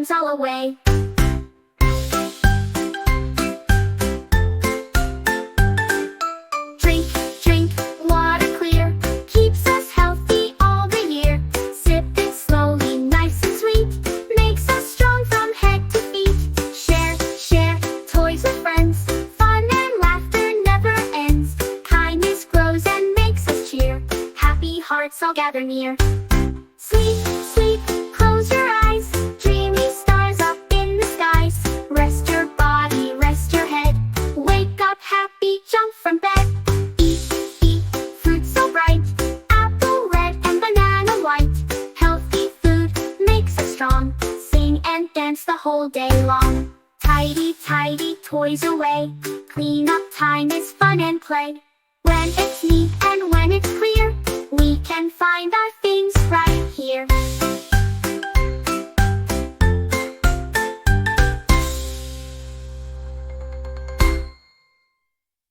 germs all away. Drink, drink, water clear, keeps us healthy all the year. Sip it slowly, nice and sweet, makes us strong from head to feet. Share, share, toys with friends, fun and laughter never ends. Kindness grows and makes us cheer, happy hearts all gather near. Sleep, sleep, close your eyes, dreamy stars up in the skies. Rest your body, rest your head, wake up happy, jump from bed. Eat, eat, fruit so bright, apple red and banana white. Healthy food makes us strong, sing and dance the whole day long. Tidy, tidy, toys away, clean up time is fun and play. When it's neat and when it's clear, we can find our things right here.